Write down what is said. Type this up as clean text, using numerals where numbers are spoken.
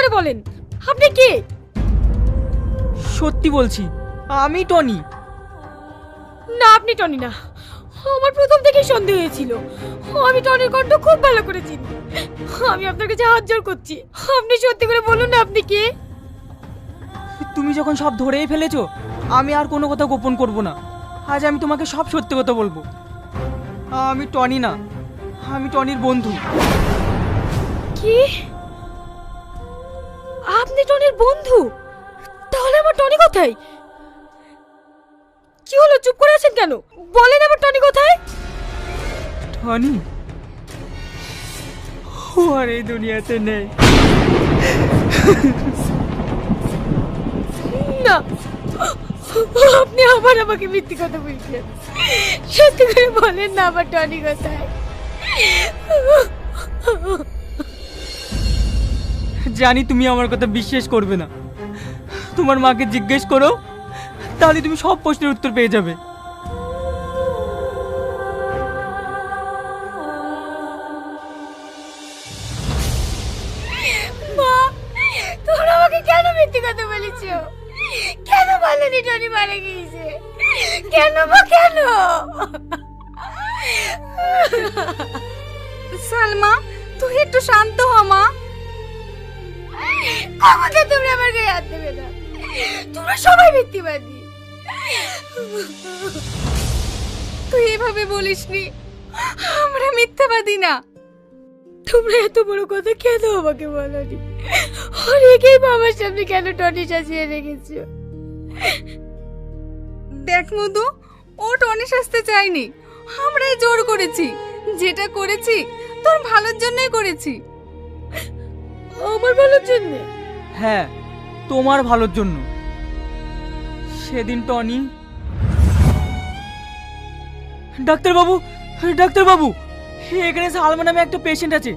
করে বলেন, আপনি কে? সত্যি বলছি, আমি টনি। না, আপনি টনি না। আমার প্রথম থেকেই সন্দেহ হয়েছিল। আমি টনির কণ্ঠ খুব ভালো করে চিনি। আমি আপনার কাছে হাত জোড় করছি, আপনি সত্যি করে বলুন না আপনি কে? তুমি যখন সব ধরেই ফেলেছো, আমি আর কোনো কথা গোপন করব না। আজ আমি তোমাকে সব সত্যি কথা বলবো। আমি টনি না, আমি টনির বন্ধু। কি? আপনি টনির বন্ধু? তাহলে আমার টনি কোথায়? কি হলো, চুপ করে আছেন কেন? বলেন আমার টনি কোথায়? টনি ও আর এই দুনিয়াতে নেই। না, আপনি আবার আমাকে মিথ্যে কথা বলছেন। সত্যি করে বলেন না আমার টনি কোথায়? জানি তুমি আমার কথা বিশ্বাস করবে না। তোমার মাকে জিজ্ঞেস করো, তাহলে তুমি সব প্রশ্নের উত্তর পেয়ে যাবে। মা, তোমরা আমাকে কেন মিথ্যে কথা বলেছো? কেন বলনি টনি মারা গিয়েছে? কেন মা, কেন? সালমা, তুই একটু শান্ত হ মা। আমাকে তোমরা আমার গায়ে হাত দেবে না। তোমরা সবাই মিথ্যেবাদী। তুই এভাবে বলিসনি, আমরা মিথ্যাবাদী না। তোমরা এত বড় কথা কেন আমাকে বলনি? আর একেই বাবার সামনে কেন টনি সাজিয়ে রেখেছো? দেখ মধু, ও টনি সাজতে চাইনি, আমরাই জোর করেছি। যেটা করেছি তোর ভালোর জন্যই করেছি। আমার ভালোর জন্য? হ্যাঁ, তোমার ভালোর জন্য। সেদিন টনি, ডাক্তারবাবু, ডাক্তারবাবু, এখানে সালমা নামে একটা পেশেন্ট আছে।